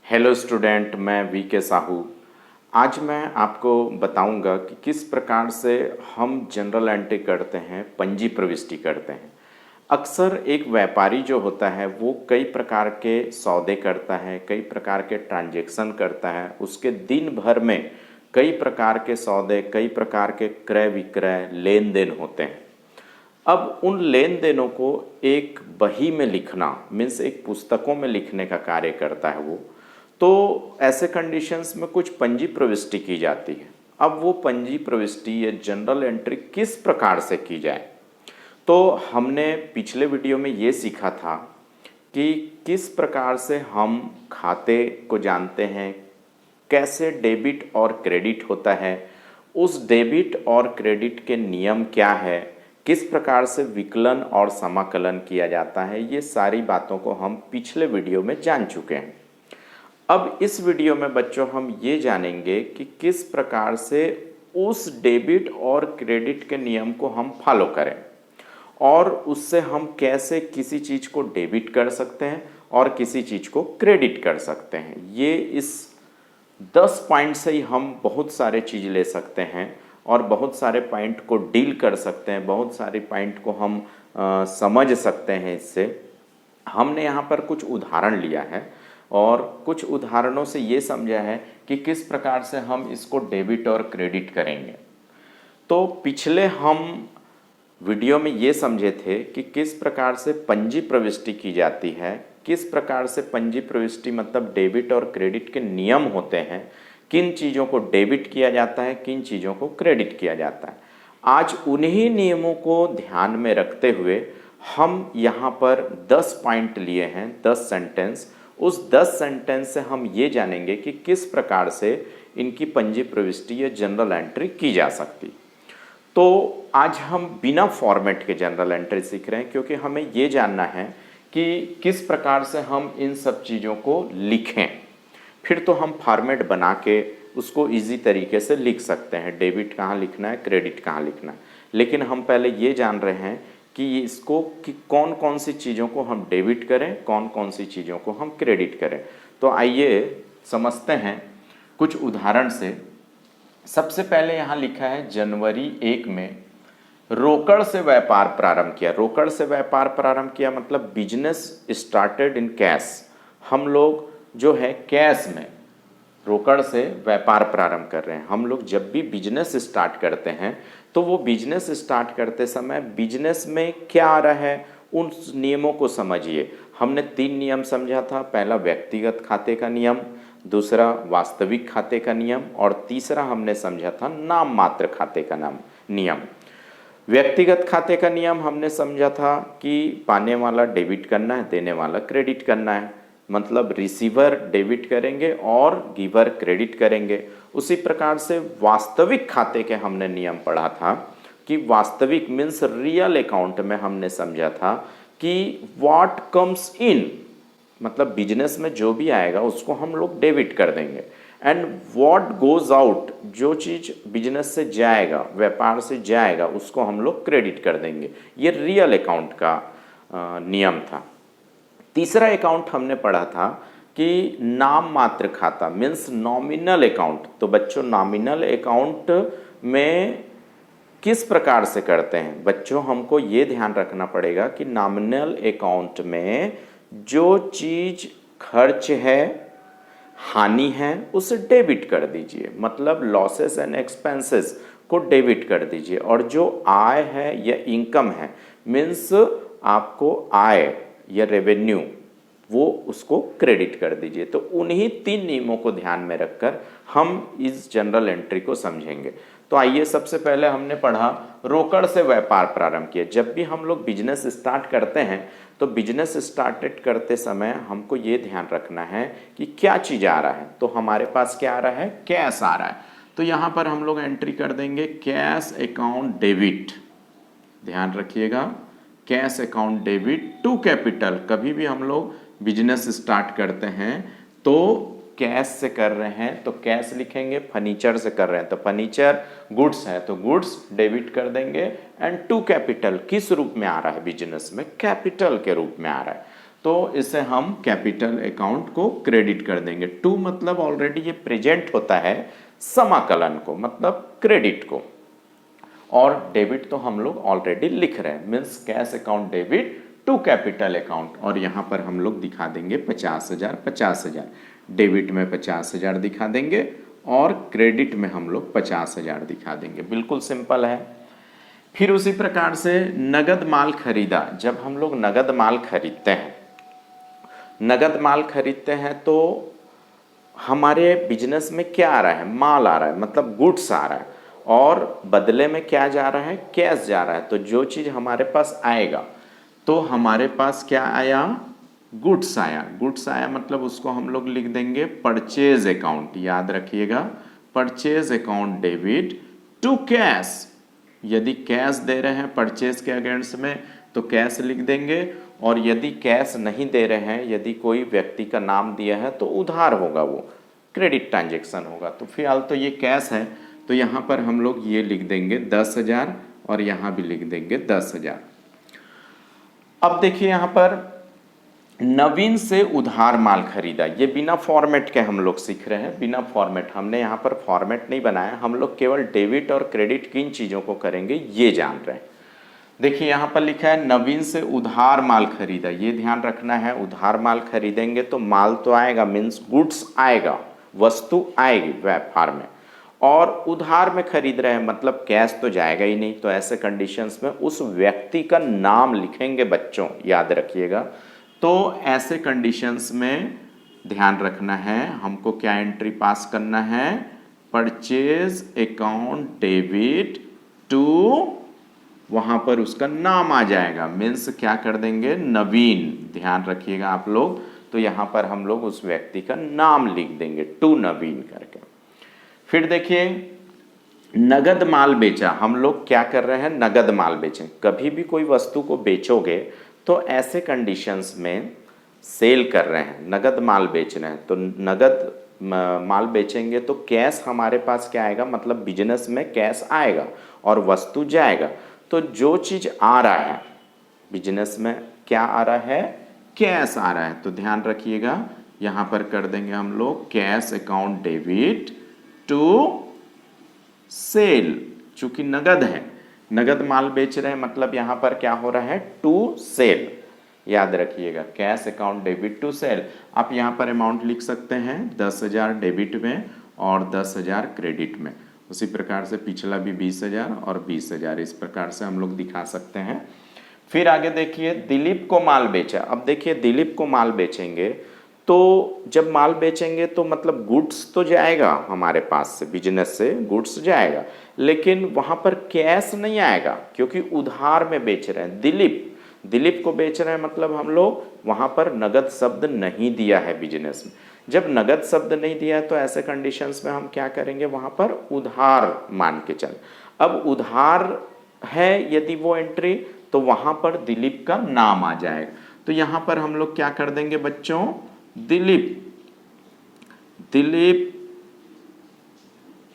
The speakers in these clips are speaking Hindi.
हेलो स्टूडेंट, मैं वी के साहू। आज मैं आपको बताऊंगा कि किस प्रकार से हम जनरल एंट्री करते हैं, पंजी प्रविष्टि करते हैं। अक्सर एक व्यापारी जो होता है वो कई प्रकार के सौदे करता है, कई प्रकार के ट्रांजैक्शन करता है। उसके दिन भर में कई प्रकार के सौदे, कई प्रकार के क्रय विक्रय, लेन देन होते हैं। अब उन लेन देनों को एक बही में लिखना मीन्स एक पुस्तकों में लिखने का कार्य करता है वो। तो ऐसे कंडीशंस में कुछ पंजी प्रविष्टि की जाती है। अब वो पंजी प्रविष्टि या जनरल एंट्री किस प्रकार से की जाए, तो हमने पिछले वीडियो में ये सीखा था कि किस प्रकार से हम खाते को जानते हैं, कैसे डेबिट और क्रेडिट होता है, उस डेबिट और क्रेडिट के नियम क्या है, किस प्रकार से विकलन और समाकलन किया जाता है। ये सारी बातों को हम पिछले वीडियो में जान चुके हैं। अब इस वीडियो में बच्चों हम ये जानेंगे कि किस प्रकार से उस डेबिट और क्रेडिट के नियम को हम फॉलो करें और उससे हम कैसे किसी चीज़ को डेबिट कर सकते हैं और किसी चीज़ को क्रेडिट कर सकते हैं। ये इस 10 पॉइंट से ही हम बहुत सारे चीज़ ले सकते हैं और बहुत सारे पॉइंट को डील कर सकते हैं, बहुत सारे पॉइंट को हम समझ सकते हैं। इससे हमने यहाँ पर कुछ उदाहरण लिया है और कुछ उदाहरणों से ये समझा है कि किस प्रकार से हम इसको डेबिट और क्रेडिट करेंगे। तो पिछले हम वीडियो में ये समझे थे कि किस प्रकार से पंजी प्रविष्टि की जाती है, किस प्रकार से पंजी प्रविष्टि मतलब डेबिट और क्रेडिट के नियम होते हैं, किन चीज़ों को डेबिट किया जाता है, किन चीज़ों को क्रेडिट किया जाता है। आज उन्हीं नियमों को ध्यान में रखते हुए हम यहाँ पर 10 पॉइंट लिए हैं, 10 सेंटेंस। उस 10 सेंटेंस से हम ये जानेंगे कि किस प्रकार से इनकी पंजी प्रविष्टि या जनरल एंट्री की जा सकती। तो आज हम बिना फॉर्मेट के जनरल एंट्री सीख रहे हैं, क्योंकि हमें ये जानना है कि किस प्रकार से हम इन सब चीज़ों को लिखें। फिर तो हम फॉर्मेट बना के उसको इजी तरीके से लिख सकते हैं, डेबिट कहाँ लिखना है, क्रेडिट कहाँ लिखना है। लेकिन हम पहले ये जान रहे हैं कि इसको कि कौन कौन सी चीज़ों को हम डेबिट करें, कौन कौन सी चीज़ों को हम क्रेडिट करें। तो आइए समझते हैं कुछ उदाहरण से। सबसे पहले यहाँ लिखा है जनवरी 1 में रोकड़ से व्यापार प्रारंभ किया। रोकड़ से व्यापार प्रारंभ किया मतलब बिजनेस स्टार्टेड इन कैश। हम लोग जो है कैश में रोकड़ से व्यापार प्रारंभ कर रहे हैं। हम लोग जब भी बिजनेस स्टार्ट करते हैं तो वो बिजनेस स्टार्ट करते समय बिजनेस में क्या आ रहा है उन नियमों को समझिए। हमने 3 नियम समझा था। पहला व्यक्तिगत खाते का नियम, दूसरा वास्तविक खाते का नियम और तीसरा हमने समझा था नाम मात्र खाते का नियम। व्यक्तिगत खाते का नियम हमने समझा था कि पाने वाला डेबिट करना है, देने वाला क्रेडिट करना है, मतलब रिसीवर डेबिट करेंगे और गिवर क्रेडिट करेंगे। उसी प्रकार से वास्तविक खाते के हमने नियम पढ़ा था कि वास्तविक मीन्स रियल अकाउंट में हमने समझा था कि व्हाट कम्स इन मतलब बिजनेस में जो भी आएगा उसको हम लोग डेबिट कर देंगे, एंड व्हाट गोज आउट जो चीज़ बिजनेस से जाएगा, व्यापार से जाएगा, उसको हम लोग क्रेडिट कर देंगे। ये रियल अकाउंट का नियम था। तीसरा अकाउंट हमने पढ़ा था कि नाम मात्र खाता मीन्स नॉमिनल अकाउंट। तो बच्चों नॉमिनल अकाउंट में किस प्रकार से करते हैं, बच्चों हमको ये ध्यान रखना पड़ेगा कि नॉमिनल अकाउंट में जो चीज़ खर्च है, हानि है, उसे डेबिट कर दीजिए, मतलब लॉसेस एंड एक्सपेंसेस को डेबिट कर दीजिए। और जो आय है या इनकम है मीन्स आपको आय या रेवेन्यू, वो उसको क्रेडिट कर दीजिए। तो उन्हीं 3 नियमों को ध्यान में रखकर हम इस जनरल एंट्री को समझेंगे। तो आइए सबसे पहले हमने पढ़ा रोकड़ से व्यापार प्रारंभ किया। जब भी हम लोग बिजनेस स्टार्ट करते हैं तो बिजनेस स्टार्टेड करते समय हमको ये ध्यान रखना है कि क्या चीज़ आ रहा है। तो हमारे पास क्या आ रहा है, कैश आ रहा है। तो यहाँ पर हम लोग एंट्री कर देंगे कैश अकाउंट डेबिट। ध्यान रखिएगा, cash account debit to capital. कभी भी हम लोग बिजनेस स्टार्ट करते हैं तो कैश से कर रहे हैं तो कैश लिखेंगे, फर्नीचर से कर रहे हैं तो फर्नीचर, गुड्स है तो गुड्स डेबिट कर देंगे, एंड टू कैपिटल किस रूप में आ रहा है बिजनेस में, कैपिटल के रूप में आ रहा है। तो इसे हम कैपिटल अकाउंट को क्रेडिट कर देंगे। टू मतलब ऑलरेडी ये प्रेजेंट होता है समाकलन को, मतलब क्रेडिट को, और डेबिट तो हम लोग ऑलरेडी लिख रहे हैं, means cash account debit to capital account. और यहाँ पर हम लोग दिखा देंगे 50,000 50,000, डेबिट में 50,000 दिखा देंगे और क्रेडिट में हम लोग 50,000 दिखा देंगे। बिल्कुल सिंपल है। फिर उसी प्रकार से नगद माल खरीदा, जब हम लोग नगद माल खरीदते हैं, नगद माल खरीदते हैं तो हमारे बिजनेस में क्या आ रहा है, माल आ रहा है, मतलब गुड्स आ रहा है, और बदले में क्या जा रहा है, कैश जा रहा है। तो जो चीज़ हमारे पास आएगा, तो हमारे पास क्या आया, गुड्स आया। गुड्स आया मतलब उसको हम लोग लिख देंगे परचेज अकाउंट, याद रखिएगा, purchase account debit to cash. यदि कैश दे रहे हैं परचेज के अगेंस्ट में तो कैश लिख देंगे, और यदि कैश नहीं दे रहे हैं, यदि कोई व्यक्ति का नाम दिया है तो उधार होगा, वो क्रेडिट ट्रांजेक्शन होगा। तो फिलहाल तो ये कैश है, तो यहाँ पर हम लोग ये लिख देंगे 10,000 और यहाँ भी लिख देंगे 10,000। अब देखिए यहाँ पर नवीन से उधार माल खरीदा, ये बिना फॉर्मेट के हम लोग सीख रहे हैं, बिना फॉर्मेट। हमने यहाँ पर फॉर्मेट नहीं बनाया, हम लोग केवल डेबिट और क्रेडिट किन चीज़ों को करेंगे ये जान रहे हैं। देखिए यहाँ पर लिखा है नवीन से उधार माल खरीदा, ये ध्यान रखना है, उधार माल खरीदेंगे तो माल तो आएगा, मीन्स गुड्स आएगा, वस्तु आएगी व्यापार में, और उधार में खरीद रहे हैं मतलब कैश तो जाएगा ही नहीं। तो ऐसे कंडीशंस में उस व्यक्ति का नाम लिखेंगे बच्चों, याद रखिएगा। तो ऐसे कंडीशंस में ध्यान रखना है, हमको क्या एंट्री पास करना है, परचेज अकाउंट डेबिट टू, वहां पर उसका नाम आ जाएगा, मीन्स क्या कर देंगे, नवीन, ध्यान रखिएगा आप लोग। तो यहां पर हम लोग उस व्यक्ति का नाम लिख देंगे टू नवीन करके। फिर देखिए नगद माल बेचा, हम लोग क्या कर रहे हैं, नगद माल बेचें। कभी भी कोई वस्तु को बेचोगे तो ऐसे कंडीशंस में सेल कर रहे हैं, नगद माल बेच रहे हैं, तो नगद माल बेचेंगे तो कैश हमारे पास क्या आएगा, मतलब बिजनेस में कैश आएगा और वस्तु जाएगा। तो जो चीज़ आ रहा है बिजनेस में, क्या आ रहा है, कैश आ रहा है। तो ध्यान रखिएगा, यहाँ पर कर देंगे हम लोग cash account debit to sale, चूंकि नगद है, नगद माल बेच रहे हैं मतलब यहाँ पर क्या हो रहा है, टू सेल, याद रखिएगा, cash account debit to sale. आप यहाँ पर अमाउंट लिख सकते हैं 10,000 डेबिट में और 10,000 क्रेडिट में। उसी प्रकार से पिछला भी 20,000 और 20,000, इस प्रकार से हम लोग दिखा सकते हैं। फिर आगे देखिए दिलीप को माल बेचा। अब देखिए दिलीप को माल बेचेंगे तो जब माल बेचेंगे तो मतलब गुड्स तो जाएगा हमारे पास से, बिजनेस से गुड्स जाएगा, लेकिन वहाँ पर कैश नहीं आएगा क्योंकि उधार में बेच रहे हैं। दिलीप को बेच रहे हैं मतलब हम लोग वहाँ पर नगद शब्द नहीं दिया है बिजनेस में। जब नगद शब्द नहीं दिया है तो ऐसे कंडीशंस में हम क्या करेंगे, वहाँ पर उधार मान के चल। अब उधार है यदि वो एंट्री, तो वहाँ पर दिलीप का नाम आ जाएगा। तो यहाँ पर हम लोग क्या कर देंगे बच्चों, दिलीप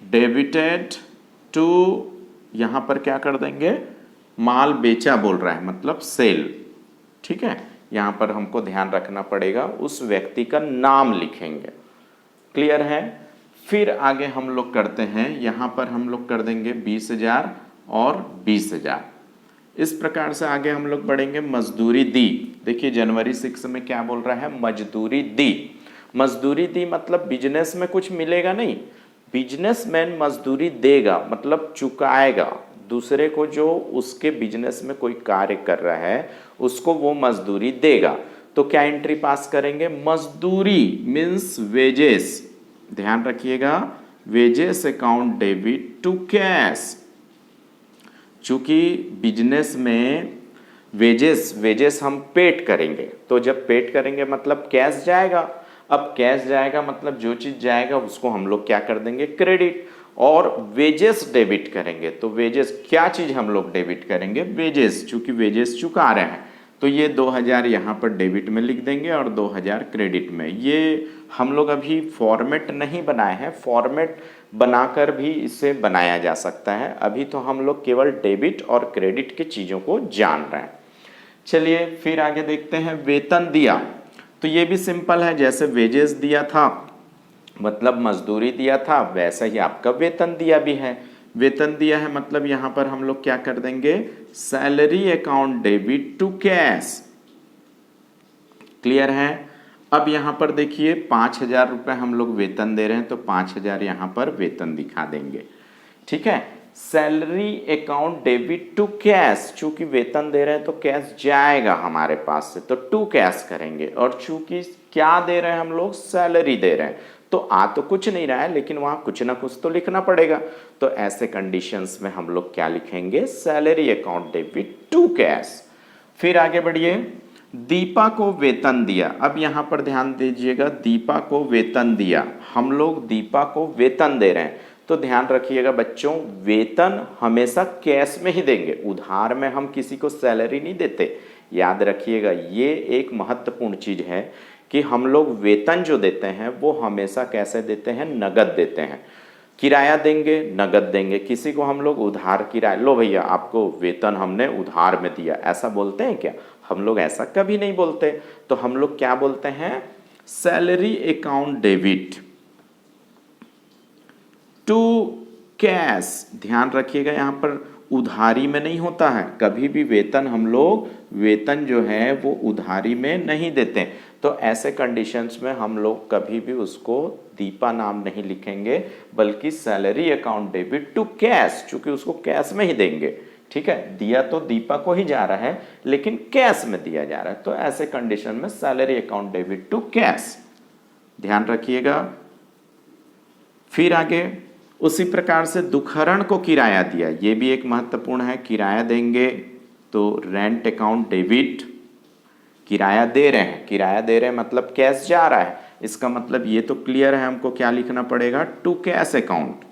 डेबिटेड टू, यहाँ पर क्या कर देंगे, माल बेचा बोल रहा है मतलब सेल, ठीक है। यहाँ पर हमको ध्यान रखना पड़ेगा, उस व्यक्ति का नाम लिखेंगे, क्लियर है। फिर आगे हम लोग करते हैं, यहाँ पर हम लोग कर देंगे 20,000 और 20,000। इस प्रकार से आगे हम लोग बढ़ेंगे। मजदूरी दी, देखिए जनवरी 6 में क्या बोल रहा है, मजदूरी दी। मजदूरी दी मतलब बिजनेस में कुछ मिलेगा नहीं, बिजनेसमैन मजदूरी देगा मतलब चुकाएगा दूसरे को, जो उसके बिजनेस में कोई कार्य कर रहा है उसको वो मजदूरी देगा। तो क्या एंट्री पास करेंगे, मजदूरी मीन्स वेजेस, ध्यान रखिएगा, wages account debit to cash. चूंकि बिजनेस में वेजेस हम पेड करेंगे, तो जब पेड करेंगे मतलब कैश जाएगा। अब कैश जाएगा मतलब जो चीज जाएगा उसको हम लोग क्या कर देंगे, क्रेडिट, और वेजेस डेबिट करेंगे। तो वेजेस क्या चीज हम लोग डेबिट करेंगे, वेजेस, चूंकि वेजेस चुका रहे हैं तो ये 2,000 यहाँ पर डेबिट में लिख देंगे और 2,000 क्रेडिट में। ये हम लोग अभी फॉर्मेट नहीं बनाए हैं, फॉर्मेट बनाकर भी इसे बनाया जा सकता है। अभी तो हम लोग केवल डेबिट और क्रेडिट की चीज़ों को जान रहे हैं। चलिए फिर आगे देखते हैं, वेतन दिया। तो ये भी सिंपल है, जैसे वेजेस दिया था मतलब मजदूरी दिया था, वैसा ही आपका वेतन दिया भी है। वेतन दिया है मतलब यहाँ पर हम लोग क्या कर देंगे, salary account debit to cash. Clear है। अब यहाँ पर देखिए 5,000 रुपये हम लोग वेतन दे रहे हैं, तो 5,000 यहाँ पर वेतन दिखा देंगे। ठीक है। Salary account debit to cash, चूंकि वेतन दे रहे हैं तो कैश जाएगा हमारे पास से, तो टू कैश करेंगे। और चूंकि क्या दे रहे हैं हम लोग, सैलरी दे रहे हैं, तो आ तो कुछ नहीं रहा है लेकिन वहां कुछ ना कुछ तो लिखना पड़ेगा। तो ऐसे कंडीशंस में हम लोग क्या लिखेंगे, salary account debit to cash. फिर आगे बढ़िए, दीपा को वेतन दिया। अब यहां पर ध्यान दीजिएगा, दीपा को वेतन दिया, हम लोग दीपा को वेतन दे रहे हैं, तो ध्यान रखिएगा बच्चों, वेतन हमेशा कैश में ही देंगे, उधार में हम किसी को सैलरी नहीं देते। याद रखिएगा, ये एक महत्वपूर्ण चीज है कि हम लोग वेतन जो देते हैं वो हमेशा कैसे देते हैं, नगद देते हैं। किराया देंगे, नगद देंगे। किसी को हम लोग उधार किराया, लो भैया आपको वेतन हमने उधार में दिया, ऐसा बोलते हैं क्या? हम लोग ऐसा कभी नहीं बोलते। तो हम लोग क्या बोलते हैं, salary account debit to cash. ध्यान रखिएगा, यहां पर उधारी में नहीं होता है कभी भी वेतन, हम लोग वेतन जो है वो उधारी में नहीं देते। तो ऐसे कंडीशंस में हम लोग कभी भी उसको दीपा नाम नहीं लिखेंगे, बल्कि salary account debit to cash, चूंकि उसको कैश में ही देंगे। ठीक है, दिया तो दीपा को ही जा रहा है लेकिन कैश में दिया जा रहा है, तो ऐसे कंडीशन में salary account debit to cash, ध्यान रखिएगा। फिर आगे, उसी प्रकार से दुखहरण को किराया दिया, ये भी एक महत्वपूर्ण है। किराया देंगे तो रेंट अकाउंट डेबिट, किराया दे रहे हैं, किराया दे रहे हैं मतलब कैश जा रहा है, इसका मतलब ये तो क्लियर है, हमको क्या लिखना पड़ेगा, टू कैश अकाउंट।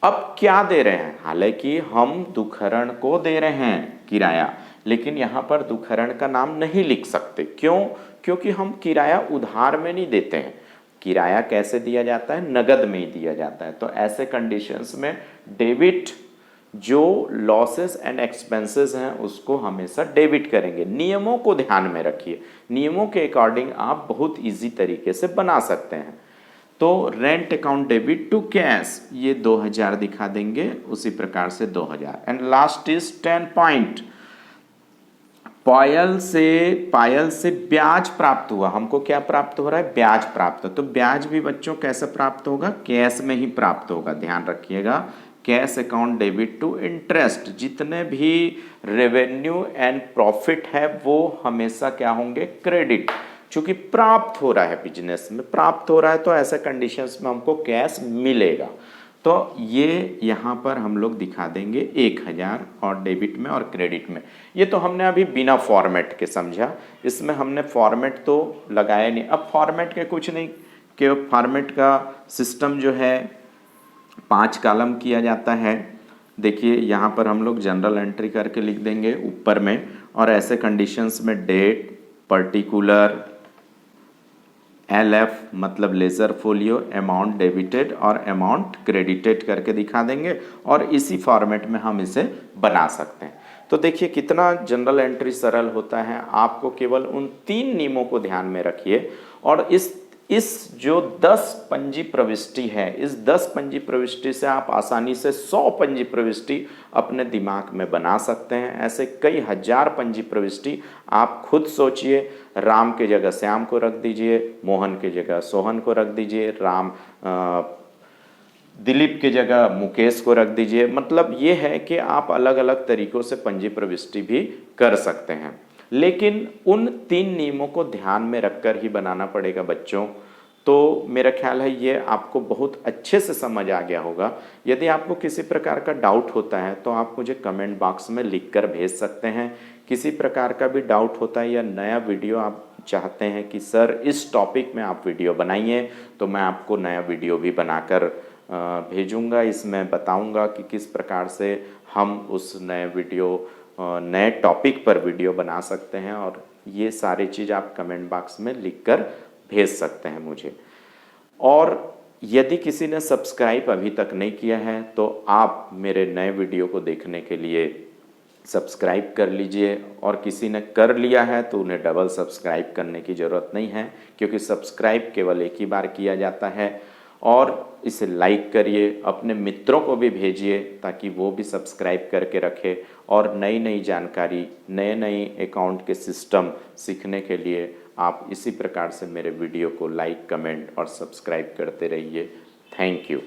अब क्या दे रहे हैं, हालांकि हम दुखहरण को दे रहे हैं किराया, लेकिन यहां पर दुखहरण का नाम नहीं लिख सकते। क्यों? क्योंकि हम किराया उधार में नहीं देते हैं। किराया कैसे दिया जाता है, नगद में ही दिया जाता है। तो ऐसे कंडीशंस में डेबिट जो लॉसेस एंड एक्सपेंसेस हैं उसको हमेशा डेबिट करेंगे। नियमों को ध्यान में रखिए, नियमों के अकॉर्डिंग आप बहुत इजी तरीके से बना सकते हैं। तो rent account debit to cash, ये 2,000 दिखा देंगे, उसी प्रकार से 2,000। And last is 10 point, Payal से ब्याज प्राप्त हुआ। हमको क्या प्राप्त हो रहा है, ब्याज प्राप्त। तो ब्याज भी बच्चों कैसे प्राप्त होगा, कैश में ही प्राप्त होगा, ध्यान रखिएगा। Cash account debit to interest, जितने भी रेवेन्यू एंड प्रॉफिट है वो हमेशा क्या होंगे, क्रेडिट, चूंकि प्राप्त हो रहा है, बिजनेस में प्राप्त हो रहा है, तो ऐसे कंडीशंस में हमको कैश मिलेगा। तो ये यहाँ पर हम लोग दिखा देंगे 1,000, और डेबिट में और क्रेडिट में। ये तो हमने अभी बिना फॉर्मेट के समझा, इसमें हमने फॉर्मेट तो लगाया नहीं। अब फॉर्मेट के कुछ नहीं, कि फॉर्मेट का सिस्टम जो है 5 कॉलम किया जाता है। देखिए यहाँ पर हम लोग जनरल एंट्री करके लिख देंगे ऊपर में, और ऐसे कंडीशंस में डेट, पर्टिकुलर, LF मतलब लेजर फोलियो, अमाउंट डेबिटेड और अमाउंट क्रेडिटेड करके दिखा देंगे, और इसी फॉर्मेट में हम इसे बना सकते हैं। तो देखिए कितना जनरल एंट्री सरल होता है। आपको केवल उन 3 नियमों को ध्यान में रखिए, और इस जो 10 पंजी प्रविष्टि है, इस 10 पंजी प्रविष्टि से आप आसानी से 100 पंजी प्रविष्टि अपने दिमाग में बना सकते हैं। ऐसे कई हजार पंजी प्रविष्टि आप खुद सोचिए। राम के जगह श्याम को रख दीजिए, मोहन के जगह सोहन को रख दीजिए, दिलीप के जगह मुकेश को रख दीजिए। मतलब ये है कि आप अलग अलग तरीकों से पंजी प्रविष्टि भी कर सकते हैं, लेकिन उन 3 नियमों को ध्यान में रखकर ही बनाना पड़ेगा बच्चों। तो मेरा ख्याल है ये आपको बहुत अच्छे से समझ आ गया होगा। यदि आपको किसी प्रकार का डाउट होता है तो आप मुझे कमेंट बॉक्स में लिखकर भेज सकते हैं। किसी प्रकार का भी डाउट होता है या नया वीडियो आप चाहते हैं कि सर इस टॉपिक में आप वीडियो बनाइए, तो मैं आपको नया वीडियो भी बनाकर भेजूंगा। इसमें बताऊंगा कि किस प्रकार से हम उस नए टॉपिक पर वीडियो बना सकते हैं, और ये सारी चीज़ आप कमेंट बॉक्स में लिखकर भेज सकते हैं मुझे। और यदि किसी ने सब्सक्राइब अभी तक नहीं किया है तो आप मेरे नए वीडियो को देखने के लिए सब्सक्राइब कर लीजिए, और किसी ने कर लिया है तो उन्हें डबल सब्सक्राइब करने की ज़रूरत नहीं है, क्योंकि सब्सक्राइब केवल एक ही बार किया जाता है। और इसे लाइक करिए, अपने मित्रों को भी भेजिए ताकि वो भी सब्सक्राइब करके रखें, और नई नई जानकारी, नए नए अकाउंट के सिस्टम सीखने के लिए आप इसी प्रकार से मेरे वीडियो को लाइक, कमेंट और सब्सक्राइब करते रहिए। Thank you.